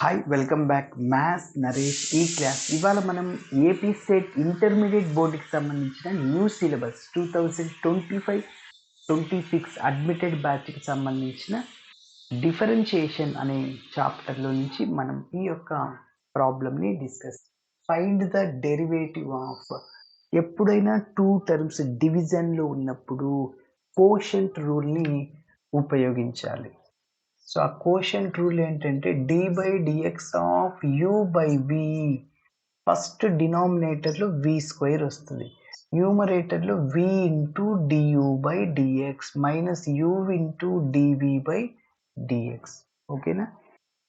Hi welcome back maths Naresh ఈ class ఇవాళ మనం ఏపీ స్టేట్ ఇంటర్మీడియట్ బోర్డుకి సంబంధించిన న్యూ సిలబస్ 2025-26 అడ్మిటెడ్ బ్యాచ్కి సంబంధించిన డిఫరెన్షియేషన్ అనే చాప్టర్లో నుంచి మనం ఈ యొక్క ప్రాబ్లమ్ని discuss find the derivative of ఎప్పుడైనా టూ టర్మ్స్ డివిజన్లో ఉన్నప్పుడు కోషెంట్ రూల్ని ఉపయోగించాలి. సో ఆ కోషెంట్ రూల్ ఏంటంటే d/dx of u by v first డినామినేటర్లో v స్క్వేర్ వస్తుంది, న్యూమరేటర్లో v into du by dx minus u into dv by dx. ఓకేనా?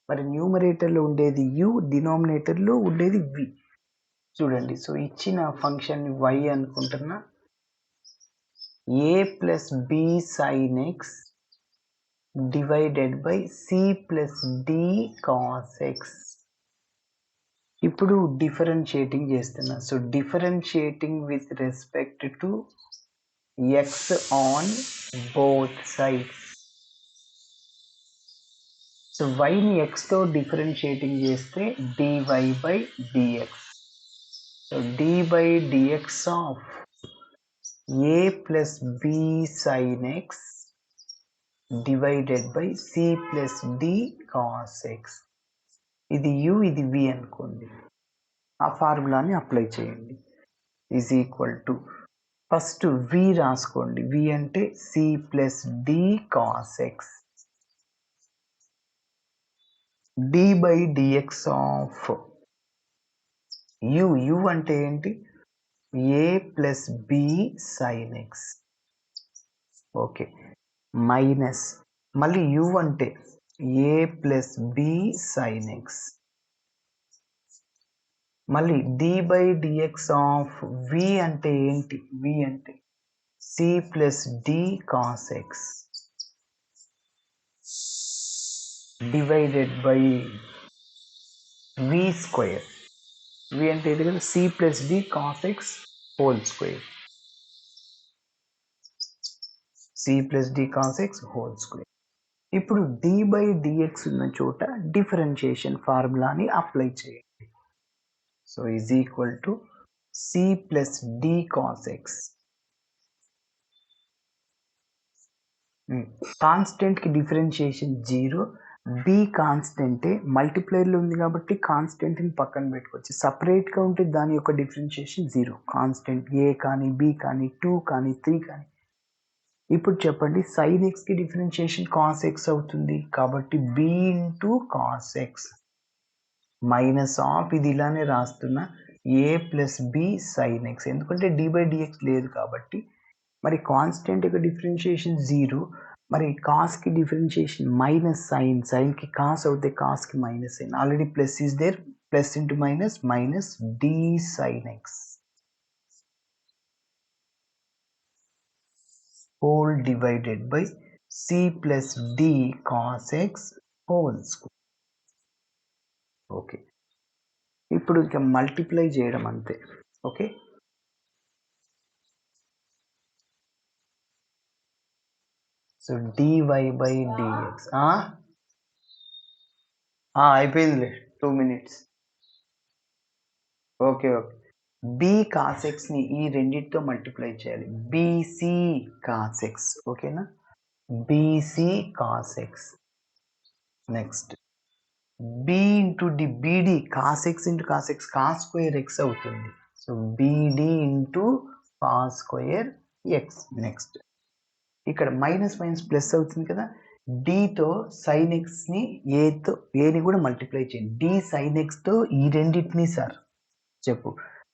మరి న్యూమరేటర్లో ఉండేది u, డినామినేటర్లో ఉండేది v. చూడండి, సో ఇచ్చిన ఫంక్షన్ y అనుకుంటున్నా, a plus b sin x divided by c plus d cos x. ఇప్పుడు డిఫరెన్షియేటింగ్ చేస్తున్నా. So differentiating with respect to x on both sides. So yని xతో డిఫరెన్షియేటింగ్ చేస్తే dy by dx. So d by dx of a plus b sin x divided by c plus d cos x. ఇది u, ఇది v అనుకోండి. ఆ ఫార్ములాని apply చేయండి. Is equal to first v రాసుకోండి. v అంటే c plus d cos x d by dx of u అంటే ఏంటి, a plus b sin x. Okay, minus మళ్ళీ u అంటే a plus b sin x, మళ్ళీ d by dx of v అంటే ఏంటి, v అంటే c plus d cos x divided by v square. v అంటే ఏంటి కదా, c plus d cos x whole square. c plus d cos x whole square. ఇప్పుడు d by dx ఉన్న చోట differentiation ఫార్ములాని అప్లై చేయండి. So is equal to c plus d cos x. కాన్స్టెంట్కి differentiation 0, b కాన్స్టెంటే, మల్టిప్లైర్లో ఉంది కాబట్టి కాన్స్టెంట్ని పక్కన పెట్టుకోవచ్చు. సపరేట్గా ఉంటే దాని యొక్క డిఫరెన్షియేషన్ 0. కాన్స్టెంట్ a కానీ b కానీ 2 కానీ 3 కానీ. ఇప్పుడు చెప్పండి, sin xకి డిఫరెన్షియేషన్ cos x అవుతుంది కాబట్టి b into cos x minus of, ఇది ఇలానే రాస్తున్నా, a plus b sin x. ఎందుకంటే d బై dx లేదు కాబట్టి. మరి కాన్స్టెంట్ యొక్క డిఫరెన్షియేషన్ 0, మరి కాస్కి డిఫరెన్షియేషన్ మైనస్ సైన్, సైన్కి కాస్ అవుతే కాస్కి minus sine. Already plus is there, plus into minus minus d sin x whole divided by c plus d cos x whole square. Okay, ఇప్పుడు ఇక మల్టిప్లై చేయడం అంతే. Okay, so dy by dx అయిపోయిందిలే, 2 minutes. Okay okay, b cos x ని ఈ రెండింటితో multiply చేయాలి, bc cos x. ఓకేనా, bc cos x. Next b into D, bd cos x into cos x cos square x అవుతుంది. So bd into cos square x. Next ఇక్కడ minus minus plus అవుతుంది కదా, dతో sin xని ఏని కూడా multiply చేయండి. d sin xతో ఈ రెండింటిని సార్ చెప్పు,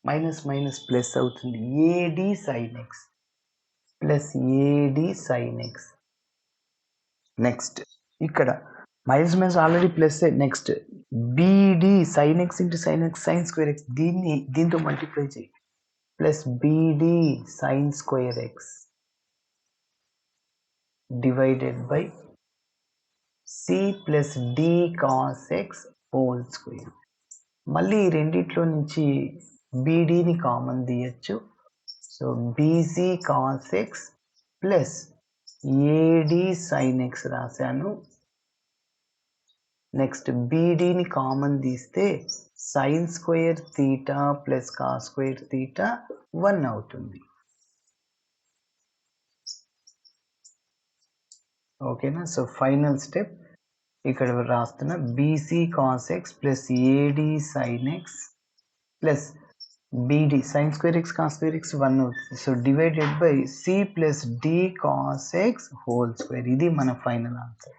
మైనస్ మైనస్ ప్లస్ అవుతుంది, ad sin x plus ad sin x. Next ఇక్కడ minus minus already plus. Next bd sin x into sin x sin square x, దీంతో మల్టిప్లై చేయి, plus bd sin square x divided by c plus d cos x whole square. మళ్ళీ రెండిట్లో నుంచి bdని common తీయచ్చు. So bc cos x plus ad sin x రాశాను next బీడీని common తీస్తే sine square theta plus cos square theta 1 అవుతుంది. ఓకేనా? సో ఫైనల్ స్టెప్ ఇక్కడ రాస్తున్న BC cos x plus AD sine x plus BD sine square x cos square x 1 అవుతుంది. So divided by C plus D cos x whole square. ఇది మన final answer.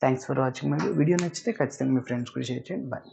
Thanks for watching. Video నచ్చితే ఖచ్చితంగా మీ friends కూడా share చేయండి. Bye.